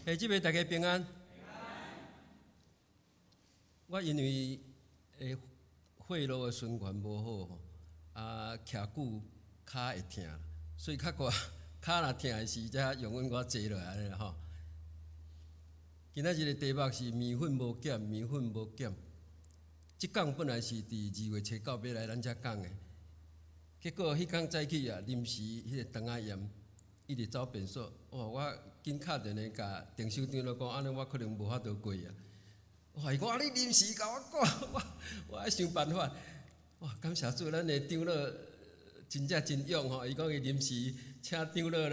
即位大家平安。我因为血路的循环无好，徛久骹会痛，所以较悬骹若痛的时，才用阮我坐落来安尼吼。今仔日的题目是面粉无减，面粉无减。即讲本来是伫2月初9要来咱遮讲的，结果迄天早起临时迄个肠仔炎，一直走便所。我紧敲电话甲郑首长就讲，安尼我可能无法度过啊。伊讲你临时甲我赶，我爱想办法。哇，感谢主，咱的长老真正真勇吼！伊讲伊临时请长老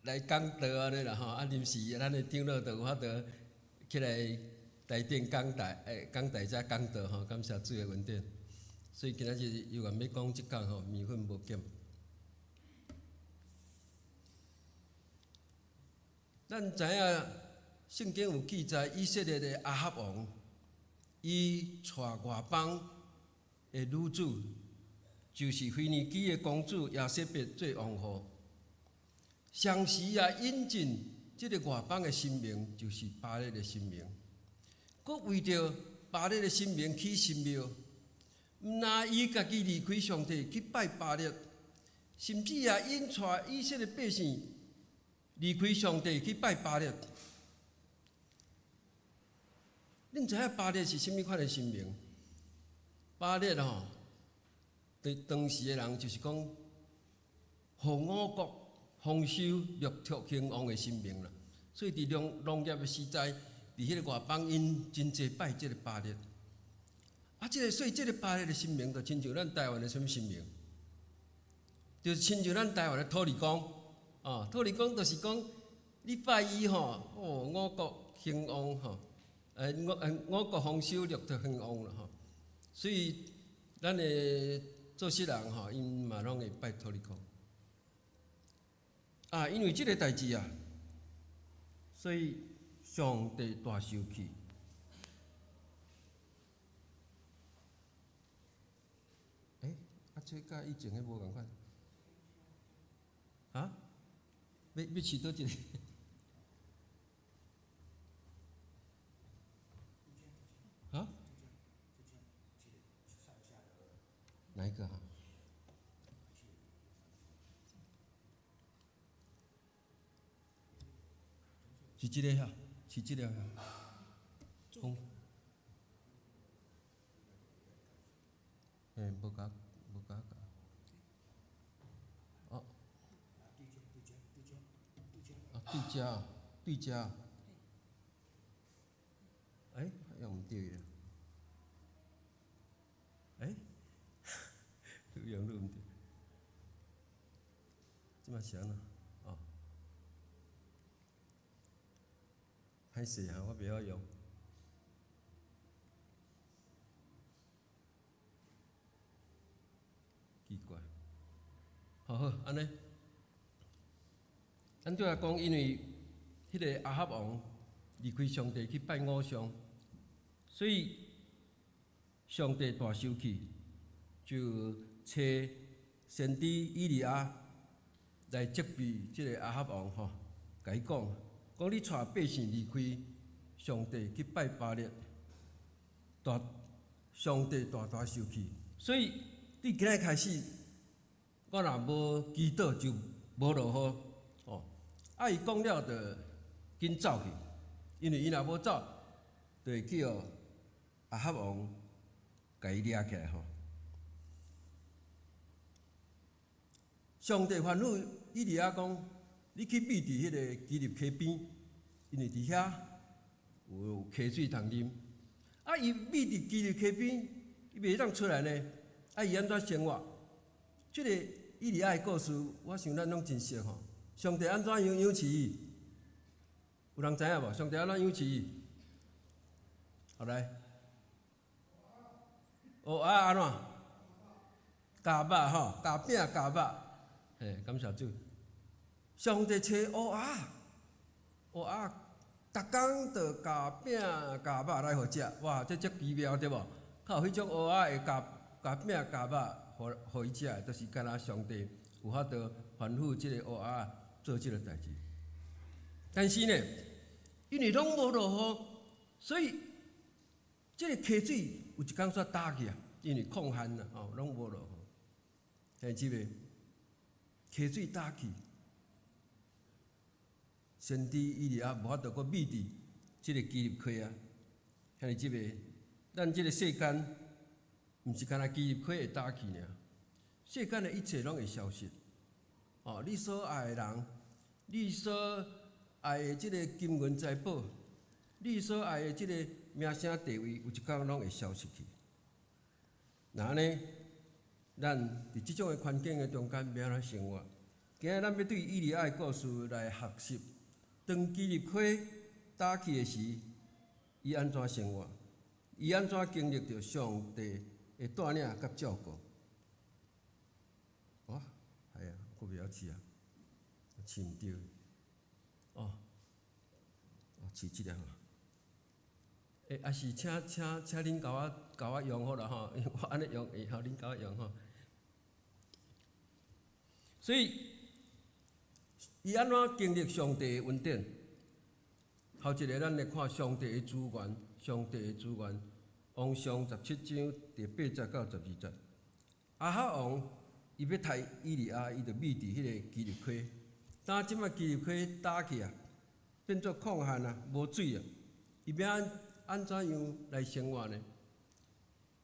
来讲道安尼啦吼，临时咱的长老就有法度起来台顶讲台遮讲道吼，感谢主的恩典。所以今仔日又愿要讲即讲吼，面粉无减。咱知影圣经有记载，以色列的亚哈王，伊娶外邦的女子，就是腓尼基的公主亚瑟别做王后。相时引进即个外邦的神明，就是巴力的神明。佮为着巴力的神明起神庙，毋但伊家己离开上帝去拜巴力，甚至引带以色列百姓离开上帝去拜巴力。恁知影巴力是甚物款的神明？巴力吼，对当时的人就是讲，互五国丰收、掠夺兴旺的神明啦。所以伫农业的时代，伫迄个外邦因真侪拜即个巴力。所以即个巴力的神明，就亲像咱台湾的什物神明？就是亲像咱台湾的土地公。土地公就是讲，你拜伊吼，五国兴旺吼。五国丰收，掠夺兴旺啦吼，所以咱的做事人吼，因嘛拢会拜土地公。因为即个代志所以上帝大生气。这甲以前迄无共款。要试倒一个？哪一个是这个是这个无甲对家，用毋对用毋对，即嘛是安怎？歹势我袂晓用。奇怪，好，安尼，咱对来讲，因为迄个亚哈王离开上帝去拜偶像，所以上帝大生气，就找先知以利亚来责备即个亚哈王吼，甲伊讲你带百姓离开上帝去拜巴力，上帝大生气。所以你今仔开始，我若无祈祷就无落雨。伊讲了就紧走去，因为伊若无走，就会去亚哈王甲伊掠起来吼。上帝吩咐以利亚讲：你去避伫迄个基立溪边，因为伫遐有溪水通啉。伊避伫基立溪边，伊袂当出来呢。伊安怎生活？即个以利亚的故事，我想咱拢真熟吼。上帝安怎样养饲伊？有人知影无？上帝安怎养饲伊？后来，安怎？加肉吼，加饼加肉。感谢主。上帝找乌鸦，逐工就加饼加肉来互食。哇，这奇妙对无？较有迄种乌鸦会加饼加肉互伊食，就是干那上帝有法度吩咐即个乌鸦做即个代志。但是呢，因为拢无落雨，所以即个溪水有一工煞干去啊，因为抗旱啦，拢无落雨。兄姊妹，溪水干去，先知以利亚无法度搁密伫即个基立溪啊。兄姊妹，咱即个世间，毋是干那基立溪会干去尔，世间的一切拢会消失。你所爱的人，你所爱的即个金银财宝，你所爱的即个名声地位，有一天拢会消失去。那呢，咱伫即种的环境的中间，要安怎生活？今日咱要对以利亚的故事来学习。当基立溪打起的时，伊安怎生活？伊安怎经历着上帝的带领甲照顾？系啊，我袂晓试啊，试毋对。试即个吼。也是请恁甲我用好啦吼，因为我安尼用会晓恁甲我用吼。所以，伊安怎经历上帝的恩典？后一个，咱来看上帝的资源，上帝的资源。王上17章第8节到12节。亚哈王伊要杀以利亚，伊就密伫迄个基立溪。当即摆基立溪打去啊，变作抗旱啊，无水啊，伊要安怎样来生活呢？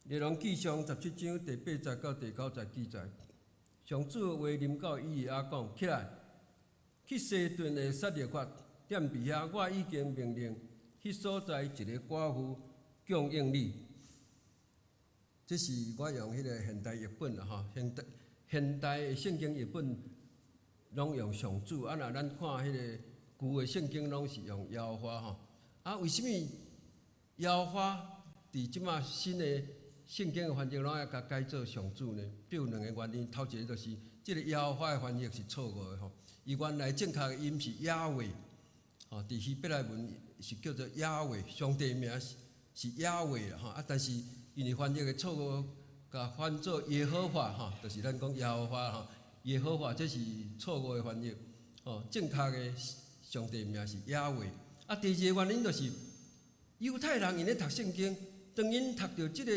列王纪上17章第8节到第9节记载，上主话临到以利亚讲：起来，去西顿的撒勒法，踮伫遐，我已经命令迄所在一个寡妇供应你。这是我用迄个现代译本啦吼，现代的圣经译本拢用上主，若咱看迄个旧的圣经拢是用耶和华吼。为什么耶和华伫即马新的圣经的翻译拢要甲改做上主呢？主有两个原因，头一个就是即个耶和华的翻译是错误的吼，伊原来正确的音是亚伟，伫希伯来文是叫做亚伟，上帝名是亚伟啦吼，但是因为翻译的错误，甲翻做耶和华吼，就是咱讲耶和华吼，耶和华这是错误的翻译，正确的上帝名是亚伟。第二个原因就是犹太人因咧读圣经，当因读到即个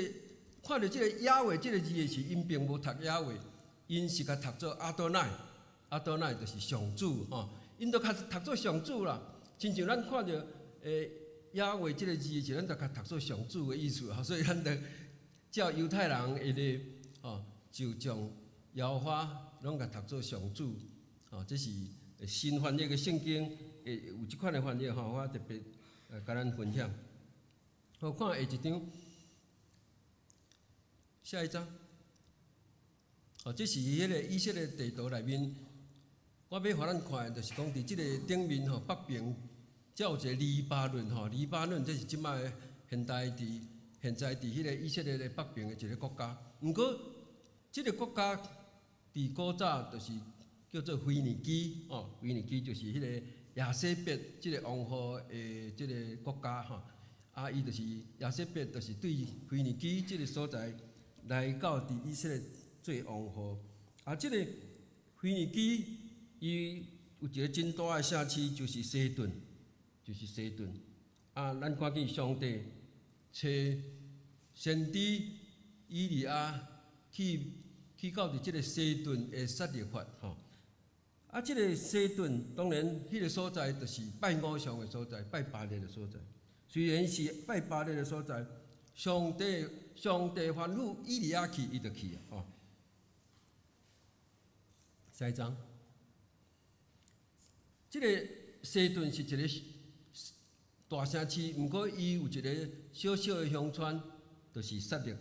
看到即个亚伟即个字的时，因并无读亚伟，因是甲读做阿多乃，阿多乃就是上主吼，因都较读做上主啦。亲像咱看到亚伟即个字的时，咱就较读做上主的意思所以咱就照犹太人的咧就将耶和华拢甲读做上主这是新翻译的圣经有即款的翻译我特别甲咱分享。好，看下一张，下一张。这是迄个以色列地图内面，我要互咱看的，就是讲伫即个顶面北边，才有一个黎巴嫩黎巴嫩这是即摆现在伫迄个以色列的北边的一个国家。毋过，即个国家伫古早就是叫做腓尼基腓尼基就是迄个亚瑟别即个王后的即个国家伊就是亚瑟别，就是对腓尼基即个所在来到伫以色列做王后。即个腓尼基伊有一个真大的城市，就是西顿，咱看见上帝找先知以利亚去到伫即个西顿的撒勒法即个西顿当然迄个所在就是拜偶像的所在，拜巴力的所在。虽然是拜巴力的所在，上帝吩咐以利亚去，伊就去下一章，即个西顿是一个大城市，毋过伊有一个小小的乡村，就是撒勒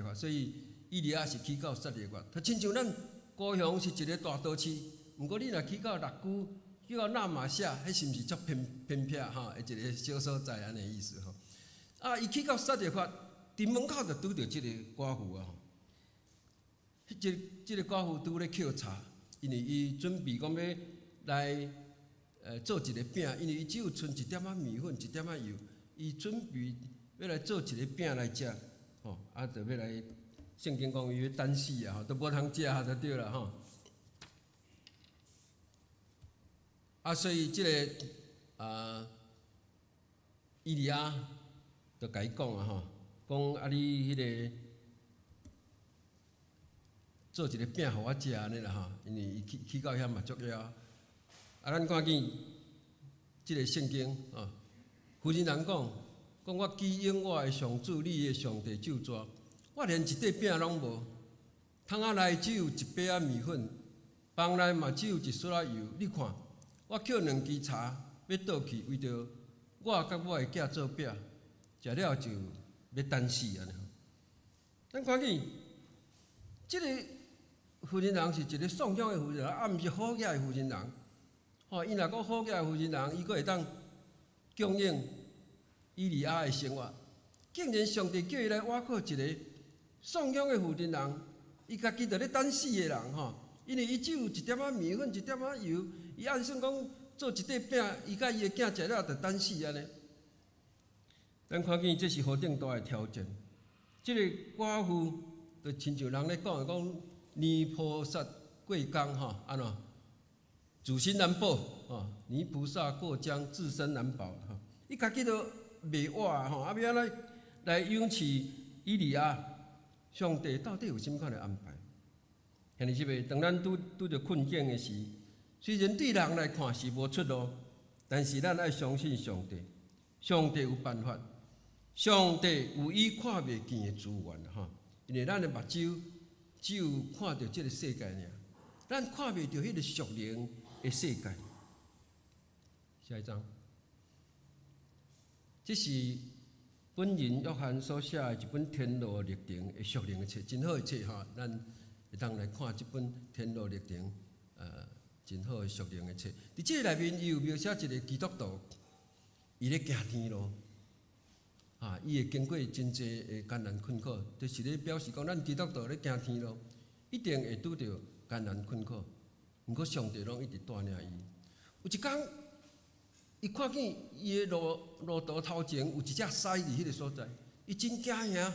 法所以以利亚是去到撒勒法。他亲像咱高雄是一个大都市，毋过你若去到六区，去到那玛夏，迄是毋是足偏僻的一个小所在安尼意思伊去到撒勒法，伫门口就拄着即个寡妇即个寡妇拄咧抾茶，因为伊准备讲要来做一个饼，因为伊只有剩一点仔米粉、一点仔油，伊准备要来做一个饼来食就要来。圣经讲伊要等死都无通食就对啦所以即个伊利亚就甲伊讲啊吼，讲你迄个做一个饼互我食安尼啦吼，因为伊去到遐嘛足枵。咱看见即个圣经啊，妇人人讲我基因我的上主，你的上帝救主，我连一块饼拢无，桶仔内只有一杯仔面粉，房内嘛只有一撮仔油。你看，我捡2支茶要倒去，为着我甲我的囝做饼，食了就要等死安尼。咱看见即个妇人人是一个丧养的妇人人，啊，毋是好野的妇人人。吼，伊若讲好野的妇人人，伊阁会当供应以利亚的生活。竟然上帝叫伊来挖苦一个丧养的妇人人，伊家己就咧等死的人吼，因为伊只有一点仔面粉，一点仔油，伊按算讲做一块饼，伊甲伊的囝食了就等死安尼。咱看见这是何等大的挑战！即个寡妇就亲像人咧讲的，讲泥菩萨过江吼，安怎？主心难保吼，泥菩萨过江，自身难保吼。伊家己都袂活吼，要安怎来拥饲以利亚？上帝到底有甚款的安排？兄弟姊妹，当咱拄着困境的时，虽然对人来看是无出路，但是咱爱相信上帝，上帝有办法，上帝有伊看袂见的资源吼。因为咱的目睭只有看到这个世界尔，咱看袂到迄个属灵的世界。下一章，这是本人约翰所写的一本天路历程的属灵的册，真好的册吼，咱会当来看这本天路历程，真好的属灵的册。伫这个内面，伊有描写一个基督徒，伊咧行天路，伊会经过真济的艰难困苦，就是咧表示讲，咱基督徒咧行天路，一定会拄着艰难困苦。毋过上帝拢一直带领伊。有一天，伊看见伊的路途头前有一只狮伫迄个所在，伊真惊吓。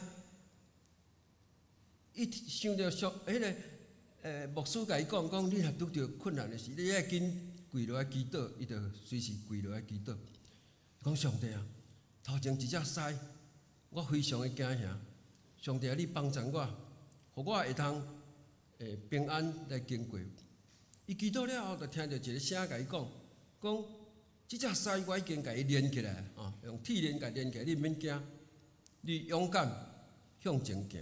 伊想着迄个牧师甲伊讲，你若拄着困难的时，你爱紧跪落来祈祷，伊就随时跪落来祈祷。讲上帝啊，头前一只狮，我非常的惊吓。上帝啊，你帮助我，互我会通平安来经过。伊祈祷了后，就听到一个声甲伊讲，即只狮我已经甲伊连起来，用铁链甲连起来，你毋免惊，你勇敢向前行。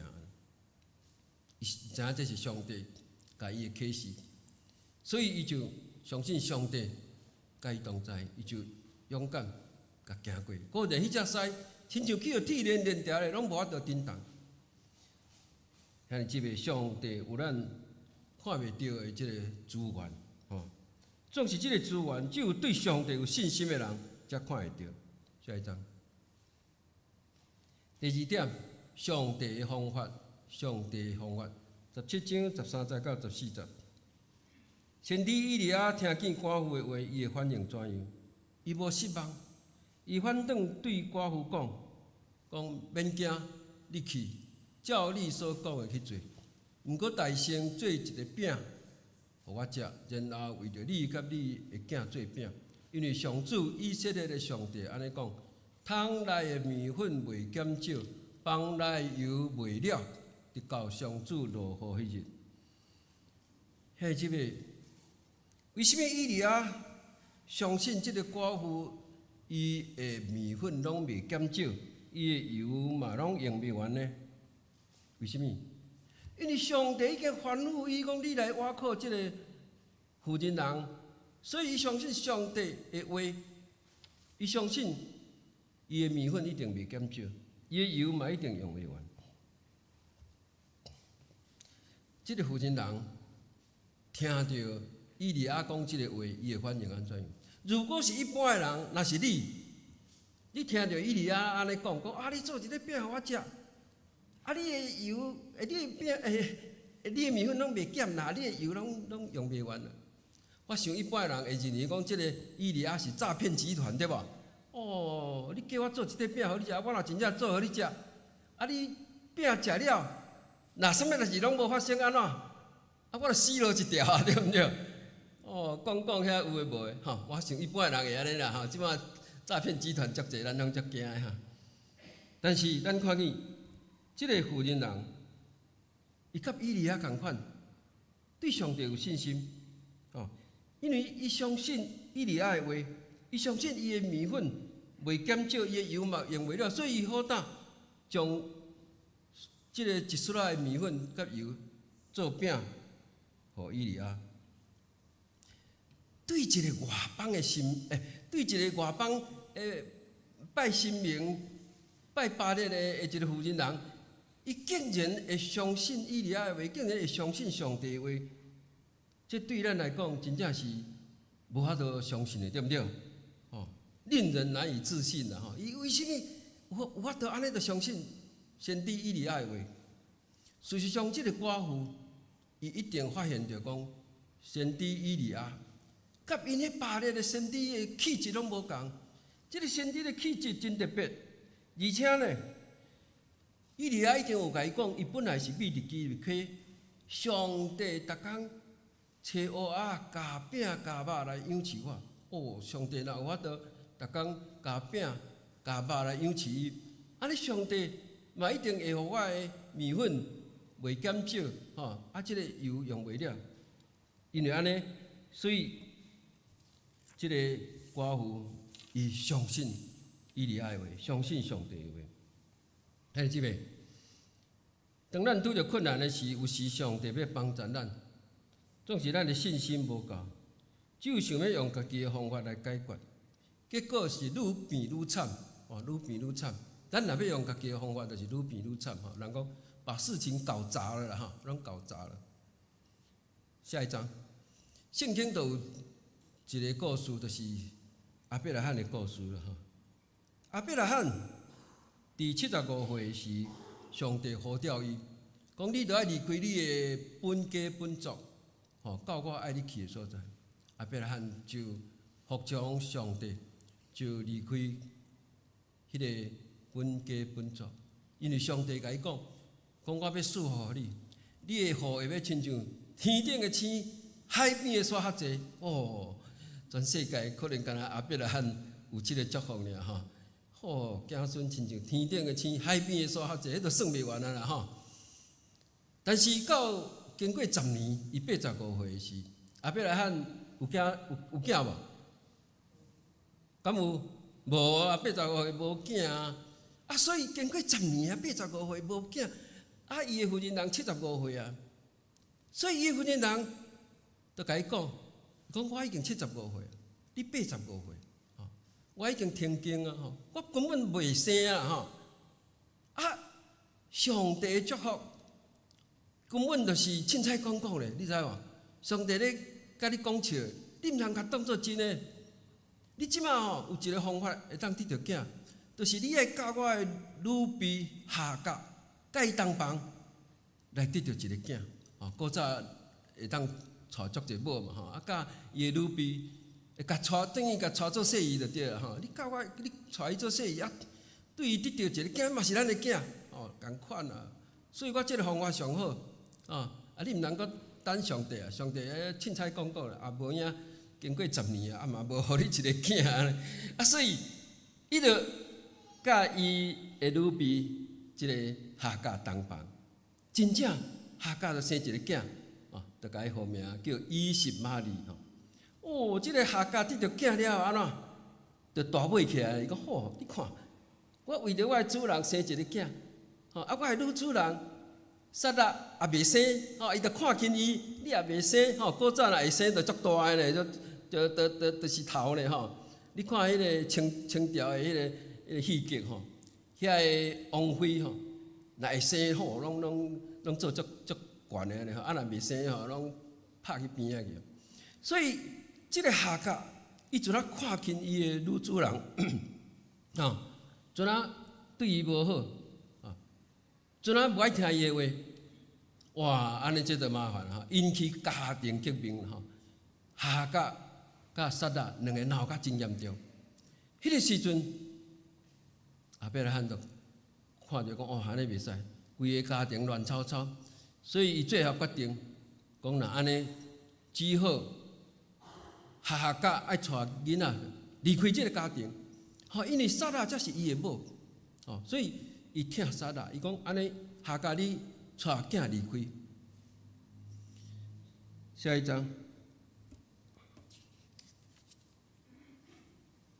伊知影这是上帝甲伊的启示，所以伊就相信上帝甲伊同在，伊就勇敢甲行过。果然，迄只狮亲像去互铁链连条咧，拢无法度震动。兄弟姊妹，上帝有咱看袂到的即个资源，总是即个资源，只有对上帝有信心的人才看会到。下一章，第2点，上帝的方法。上帝的方法，17章13节到14节。先知以利亚听见寡妇的话，伊的反应怎样？伊无失望，伊反转对寡妇讲免惊，你去，照你所讲的去做。毋过大声做一个饼，互我食，然后为着你甲你的囝做饼，因为上主以色列的上帝安尼讲：桶内的面粉未减少，房内油未了。直到上主落雨迄日，兄弟姊妹，为什么以利亚相信这个寡妇，伊的面粉拢未减少，伊的油嘛拢用未完呢？为什么？因为上帝已经吩咐伊讲，你来挖苦这个妇人人，所以伊相信上帝的话，伊相信伊的面粉一定未减少，伊的油嘛一定用未完。这个妇人人听到以利亚讲这个话，伊的反应安怎样？如果是一般的人，若是你听到以利亚安尼讲，你做一个饼互我食，你的油，你的饼，你的面粉拢袂减啦，你的油拢用袂完啦。我想一般的人会认为讲，这个以利亚是诈骗集团，对无？你叫我做一个饼互你食，我若真正做互你食，你饼食了。若啥物代志拢无发生安怎？我就死路一条对毋对？讲遐有诶无诶，我想一般人会安尼啦，即摆诈骗集团足济，咱拢足惊诶哈。但是咱看见即个妇人人，伊甲以利亚共款，对上帝有信心，因为伊相信以利亚诶话，伊相信伊诶面粉袂减少，伊诶油嘛用袂了，所以伊好胆将即个一束仔诶面粉甲油做饼，互以利亚。对一个外邦诶对一个外邦诶拜神明、拜巴力诶一个妇人人，伊竟然会相信以利亚诶话，竟然会相信上帝诶话，这对咱来讲真正是无法度相信诶，对不对？令人难以置信啦！伊为什么有法度安尼就相信先知以利亚诶话？事实上，这个寡妇伊一定发现着讲，先知以利亚甲因迄巴力诶先知诶气质拢无共。这个先知诶气质真特别，而且呢，以利亚已经有甲伊讲，伊本来是秘密基入去，上帝逐工找乌鸦、夹饼、夹肉来养饲我。上帝若有法度逐工夹饼、夹肉来养饲伊，安尼上帝嘛一定会互我的面粉袂减少，即个油用袂了。因为安尼，所以即个寡妇伊相信以利亚的话，相信上帝的话。弟兄姊妹，当咱拄着困难的时，有时上帝要帮助咱，总是咱的信心无够，只有想要用家己的方法来解决，结果是愈变愈惨，愈变愈惨。咱若要用家己的方法，就是愈变愈惨。人讲把事情搞砸了啦，拢搞砸了。下一章，圣经都有一个故事，就是亚伯拉罕的故事了。亚伯拉罕伫75岁时，上帝呼召伊，讲你著爱离开你的本家本族，到我爱你去的所在。亚伯拉罕就服从上帝，就离开迄个本家本族，因为上帝甲伊讲我要赐福互你，你的福会要亲像天顶的星、海边的沙较济。全世界可能干那亚伯拉罕有即个祝福尔子孙亲像天顶的星、海边的沙较济，迄都算袂完啊啦但是到经过10年，伊85岁的时，亚伯拉罕有囝无？敢有？无啊，85岁无囝啊！所以经过10年啊，85岁无囝伊的夫人人75岁啊，所以伊的夫人人就甲伊讲我已经75岁，你85岁，我已经停经啊，我根本袂生啊，上帝的祝福根本就是凊彩讲讲咧，你知无？上帝咧甲你讲笑，你毋通甲当作真诶。你即马有一个方法会当得到囝，就是你爱教我的女婢夏甲，甲伊同房来得到一个囝。古早会当娶足者某嘛甲伊的女婢会甲娶，等于甲娶做婿姨就对了你教我，你娶伊做婿姨对伊得到一个囝嘛是咱的囝共款啊。所以我即个方法上好你毋通阁等上帝啊，上帝凊彩讲过啦，无影。经过10年嘛无互你一个囝所以伊就甲伊的女婢即个夏甲同房，真正夏甲就生一个囝就甲伊号名叫以实玛利即个夏甲得到囝了安怎？就大尾起来，伊讲你看，我为着我的主人生一个囝我的女主人撒拉也袂生伊就看紧伊，你也袂生古早若会生就足大个咧，就是头咧你看迄个清朝的迄个戏剧遐个王妃若会生拢做足悬的咧若袂生拢拍去边仔去。所以即个夏甲伊阵看紧伊的女主人阵对伊无好阵无爱听伊的话，安尼这就麻烦引起家庭革命夏甲甲撒拉两个闹甲真严重。迄个时阵，亚伯拉罕就看着讲安尼袂使，规个家庭乱糟糟，所以伊最后决定讲若安尼，只好哈甲爱带囡仔离开这个家庭，因为撒拉才是伊的某，所以伊疼撒拉，伊讲安尼哈甲你带囝离开。下一章，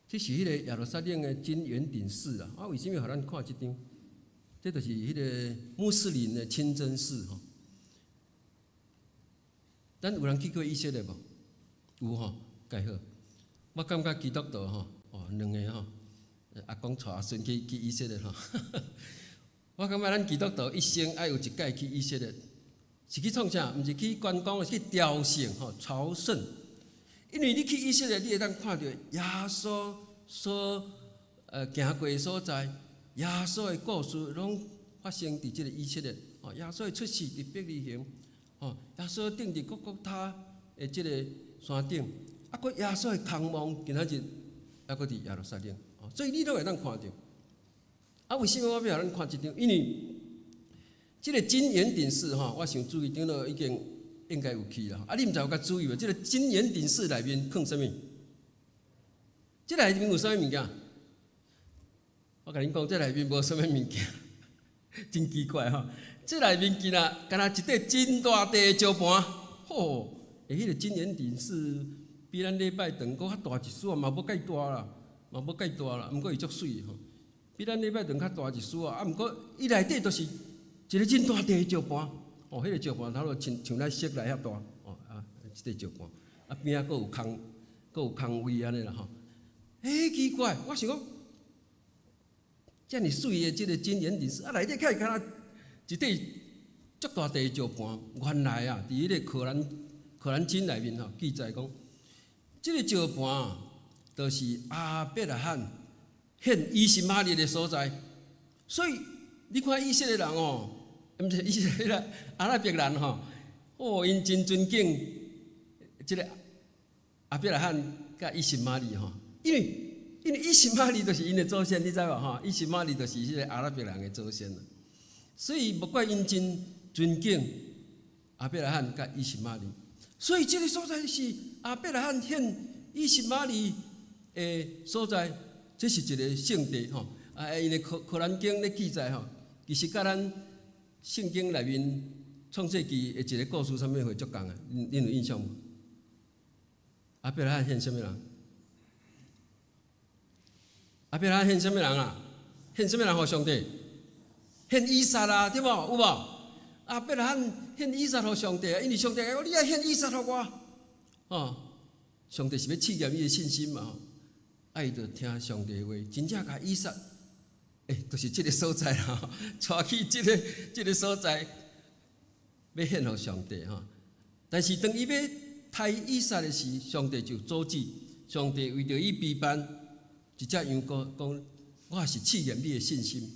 这是迄个耶路撒冷的金圆顶寺啊！为什么互咱看这张？这就是迄个穆斯林的清真寺吼。咱有人去过以色列无？有吼，介好。我感觉基督徒吼，两个吼，阿公带阿孙去以色列吼。我感觉咱基督徒一生爱有一届去以色列，是去创啥？毋是去观光，是去朝圣吼，朝圣。因为你去以色列，你会当看到耶稣所行过的所在。耶稣的故事拢发生伫即个以色列，耶稣的出世伫伯利恒，耶稣顶伫各各他的即个山顶，佫耶稣的空墓今仔日还佫伫耶路撒冷，所以你都会当看到。为什么我要互咱看即张？因为即个金圆顶寺我想注意张都已经应该有去啦。你毋知有甲注意无？即个金圆顶寺内面放啥物？即内面有啥物物件？我甲恁讲，这内面无啥物物件，真奇怪吼！这内面竟然敢若一块真大地的石盘，迄个金圆顶寺比咱礼拜堂搁较大一丝嘛无介大啦，嘛无介大啦，毋过伊足水吼，比咱礼拜堂较大一丝毋过伊内底都是一个真大地的石盘，迄个石盘头路像咱室内遐大，即个石盘，边仔佫有空位安尼啦吼，奇怪，我想讲。遮尔水的即个金圆顶寺，内底开敢若一块足大地的石盘。原来伫迄个可兰经内面记载讲，即个石盘就是亚伯拉罕献以实玛利的所在。所以你看以色列人毋是以色列阿拉伯人因真尊敬即个亚伯拉罕甲以实玛利因为以实玛利就是因的祖先，你知无？以实玛利就是迄个阿拉伯人的祖先，所以莫怪因真尊敬亚伯拉罕甲以实玛利。所以这个所在是亚伯拉罕献以实玛利的所在，这是一个圣地因为可兰经咧记载其实甲咱圣经内面创世纪的一个故事上面会足共啊，恁有印象无？亚伯拉罕献什么人？亚伯拉罕献什么人啊？献什么人给上帝？献以撒啊，对无？有无？亚伯拉罕献以撒给上帝啊，因为上帝讲你爱献以撒给我，上帝是要试验伊的信心嘛，爱着听上帝的话，真正甲以撒，就是即个所在啦，带去即个所在，要献给上帝但是当伊要杀以撒的时，上帝就阻止，上帝为着伊备办。一只羊羔讲，我是试验你的信心，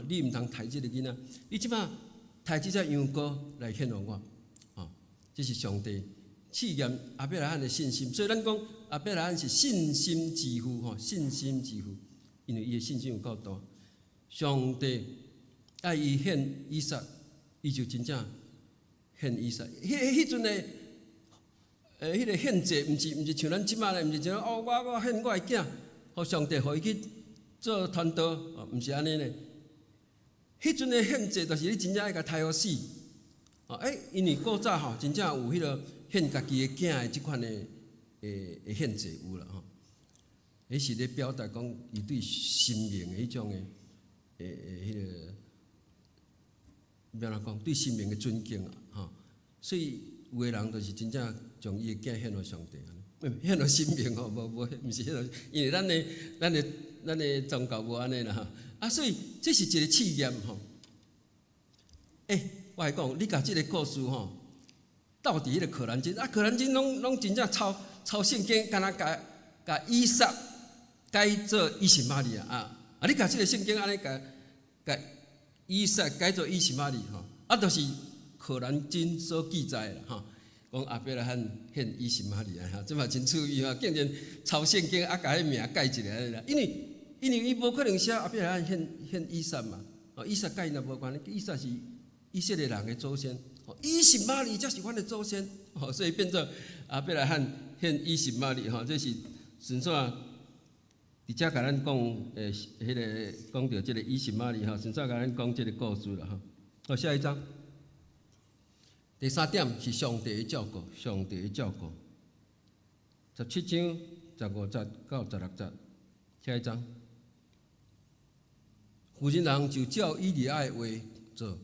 你毋通杀即个囡仔，你即马杀即只羊羔来献给我，这是上帝试验亚伯拉罕的信心。所以咱讲亚伯拉罕是信心之父，信心之父，因为伊的信心有够大。上帝爱伊献以撒，伊就真正献以撒。迄阵的迄个献祭，毋是像咱即马咧，毋是像我献我的囝。互上帝，互伊去做传道，毋是安尼咧。迄阵的献祭，就是你真正爱甲杀互死。因为古早真正有迄个献家己的囝的即款的献祭有啦迄是咧表达讲伊对生命的迄种的迄个，要安怎讲？对生命的尊敬所以有个人就是真正将伊的囝献互上帝。献落生命无，毋是献落，因为咱的宗教无安尼啦所以这是一个试验我来讲，你甲即个故事到底迄个可兰经可兰经拢真正抄圣经，敢若甲以撒改做以实玛利你甲即个圣经安尼甲以撒改做以实玛利就是可兰经所记载啦讲亚伯拉罕献以实玛利这嘛真趣味竟然抄圣经甲迄名改一下啦，因为伊无可能写亚伯拉罕献以撒嘛，以撒改若无关，以撒是以色列人的祖先，以实玛利才是阮的祖先，所以变做亚伯拉罕献伊什玛利吼，这是神煞伫遮甲咱讲迄个讲到即个伊什玛利吼，神煞甲咱讲即个故事啦吼。好，下一章。第3点是上帝的照顾，上帝的照顾。17章15节到16节，下一章。妇人人就照以利亚的话做，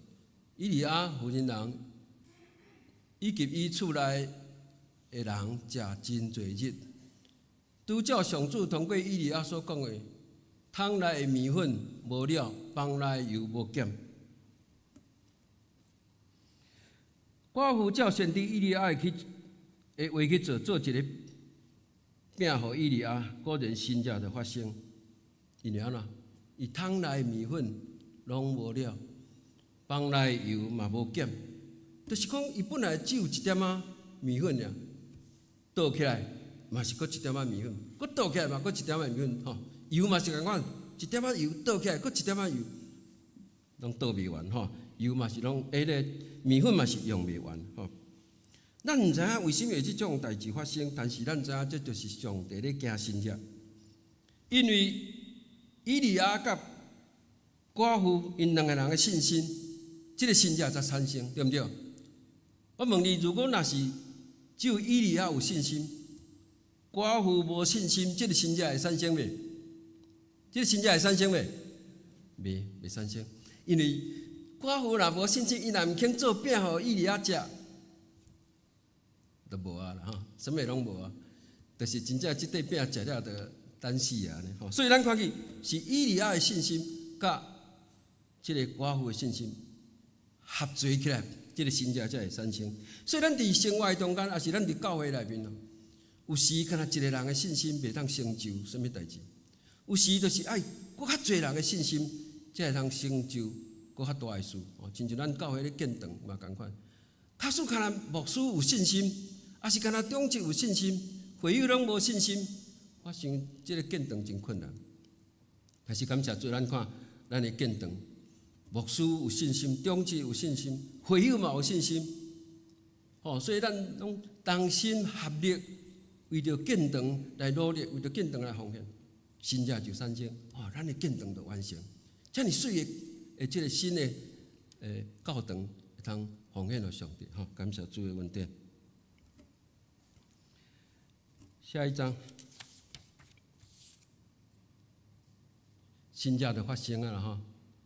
以利亚妇人人以及伊厝内的人食真侪日，拄照上主通过以利亚所讲的，桶内的面粉无了，房内油无减。寡妇照先知以利亚的话去做一个饼互以利亚，果然神迹就发生。因为安怎？伊桶内面粉拢无了，房内油嘛无减，就是讲伊本来只有1点仔面粉尔，倒起来嘛是搁1点仔面粉，搁倒起来嘛搁1点仔面粉吼，油嘛是共款，1点仔油倒起来搁1点仔油，拢倒袂完吼，油嘛是拢面粉嘛是用袂完吼。咱毋知影为什么会即种代志发生，但是咱知影这就是上帝咧行神迹，因为以利亚甲寡妇因2个人的信心，这个神迹才产生，对不对？我问你，如果若是只有以利亚有信心，寡妇无信心，这个神迹会产生袂？这个神迹会产生袂？袂产生，因为寡妇若无信心，伊若毋肯做饼互以利亚食，就无啊啦吼，什么拢无啊，就是真正即块饼食了就等死啊吼。所以咱看去是以利亚的信心，甲即个寡妇的信心合作起来，即个神迹才会产生。所以咱伫生活中间，也是咱伫教会内面咯，有时敢若一个人的信心袂当成就什么代志，有时就是爱搁较侪人的信心，才会通成就搁较大的事。亲像咱教会咧建堂嘛共款，假使敢若牧师有信心，也是敢若长职有信心，会友拢无信心，我想即个建堂真困难。但是感谢主，咱看咱的建堂，牧师有信心，长职有信心，会友嘛有信心，所以咱拢同心合力，为着建堂来努力，为着建堂来奉献，神迹就产生，咱的建堂就完成。遮尔水的即个新的教堂，会通奉献给上帝，感谢主的恩典。下一章。神迹就发生啊啦吼，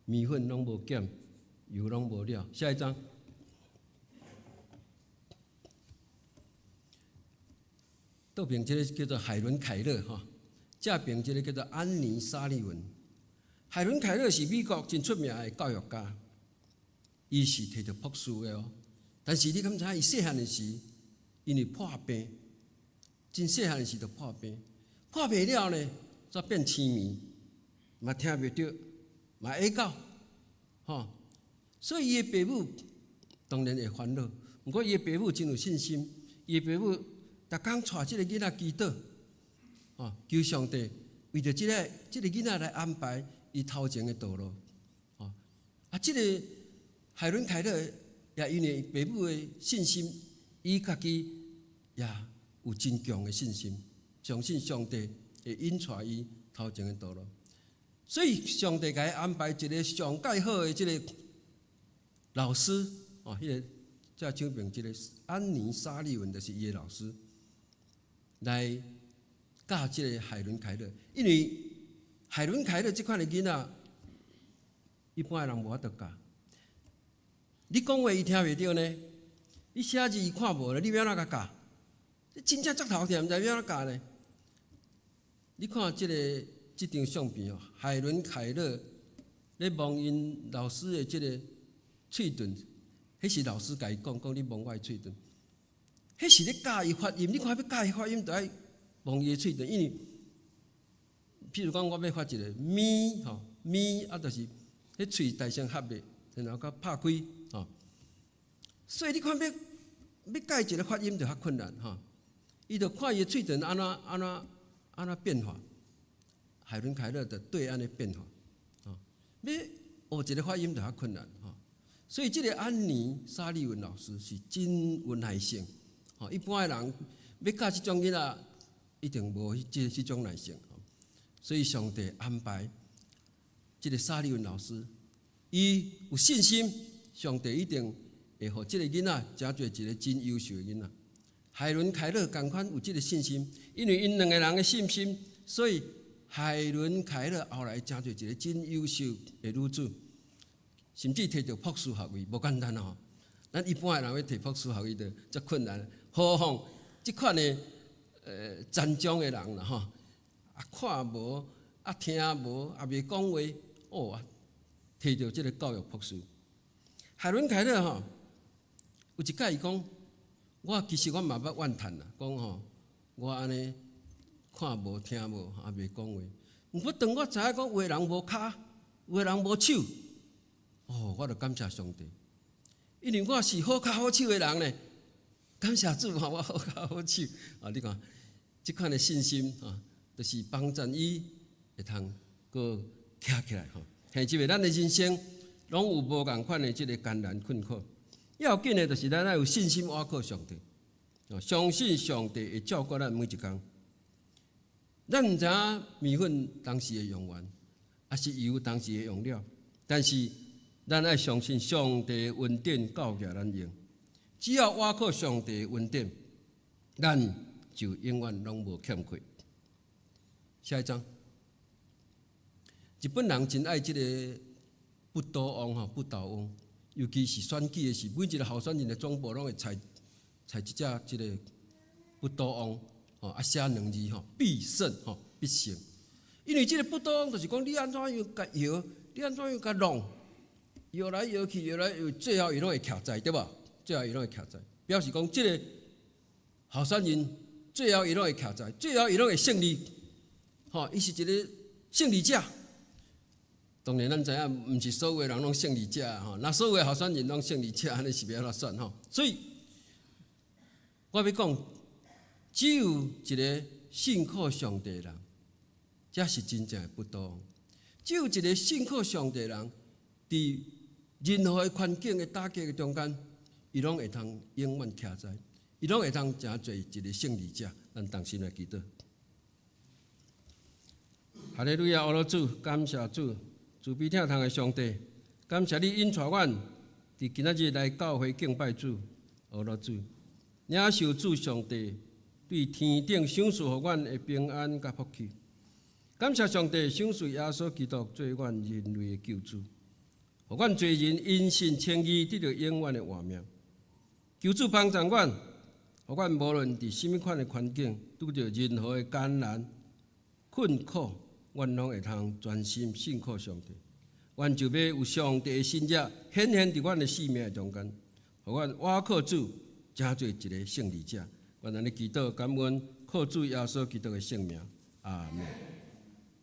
面粉拢无减，油拢无了。下一章，倒边这个叫做海伦凯勒吼，这边这个叫做安妮沙利文。海伦凯勒是美国真出名的教育家，伊是摕到博士的哦。但是你敢知影，伊细汉的时，因为破病，真细汉的时就破病，破病了呢，则变痴迷。嘛听袂着，嘛会到，所以伊的父母当然会烦恼。不过伊的父母真有信心，伊的父母逐工带即个囡仔祈祷，求上帝为着即个囡仔来安排伊头前的道路。即个海伦凯勒也因为父母的信心，伊家己也有真强的信心，相信上帝会引带伊头前的道路。所以上帝给伊安排一个上介好的即个老师，迄个在手边即个安妮沙利文就是伊的老师，来教即个海伦凯勒。因为海伦凯勒即款的囡仔，一般的人无法度教。你讲话伊听袂着呢，你写字伊看无咧，你要哪甲教？你真正足头疼，毋知要哪教呢？你看即张相片海伦凯勒咧摸因老师的即个喙唇，迄是老师甲伊讲你摸我的喙唇，迄是咧教伊发音。你看要教伊发音，就爱摸伊的喙唇，因为譬如讲我要发一个咪咪，就是迄喙大声合的，然后甲拍开所以你看要教一个发音就较困难伊就看伊的喙唇安怎变化。海伦凯勒的对岸的变化，要学一个发音就较困难所以这个安妮沙利文老师是真有耐性一般的人要教即种囡仔，一定无即种耐性。所以上帝安排即个沙利文老师，伊有信心，上帝一定会互即个囡仔成做一个真优秀的囡仔。海伦凯勒同款有即个信心，因为因两个人的信心，所以海伦凯勒后来成做一个真优秀的女子，甚至摕到博士学位，无简单哦。咱一般的人要摕博士学位就足困难，何况即款的残障的人啦吼，啊看无，啊听无，啊袂讲话，哦，摕到即个教育博士。海伦凯勒吼，有一摆伊讲，其实我嘛捌怨叹啦，讲吼，我安尼看无听无，啊袂讲话。毋过当我知影讲有的人无骹，有的人无手，哦，我就感谢上帝。因为我是好脚好手的人呢，感谢主嘛，我好脚好手啊！你看，即款的信心啊，就是帮助伊会通个徛起来吼。现即个咱的人生，拢有无共款的即个艰难困苦。要紧的，就是咱要有信心倚靠上帝，相信上帝会照顾咱每一工。咱毋知影米粉当时的用完，还是油当时的用了，但是咱要相信上帝的恩典教育咱用，只要倚靠上帝的恩典，咱就永远拢无欠缺。下一章，日本人真爱即个不倒翁吼，不倒翁，尤其是选举的时，每一个候选人的总部拢会采一只即个不倒翁，吼啊写两字吼，必胜吼，必胜。因为即个不倒翁就是讲你安怎样甲摇，你安怎样甲弄。摇来摇去，摇来摇去，最后伊拢会徛在，对吧？最后伊拢会徛在，表示讲即个候选人最后伊拢会徛在，最后伊拢会胜利。吼，伊是一个胜利者。当然，咱知影，毋是所有人拢胜利者吼，那所有候选人拢胜利者，安尼是要安怎算吼？所以，我要讲，只有一个信靠上帝的人，才是真正的不倒翁。只有一个信靠上帝的人，伫任何的环境的打击的中间，伊拢会通永远徛在，伊拢会通成做一个胜利者。咱同心来祈祷。哈利路亚，阿罗主，感谢主，慈悲疼痛的上帝，感谢你引带阮伫今仔日来教会敬拜主，阿罗主，领受主上帝对天顶赏赐互阮的平安甲福气。感谢上帝赏赐耶稣基督做阮人类的救主。互阮罪人因信称义，得到永远的活命。求主帮助阮，互阮无论伫甚物款的环境，拄着任何的艰难、困苦，阮拢会通专心信靠上帝。阮就要有上帝的信者显现伫阮的生命中间，互阮倚靠主，成做一个胜利者。阮安尼祈祷，感恩靠主耶稣基督的圣名，阿门。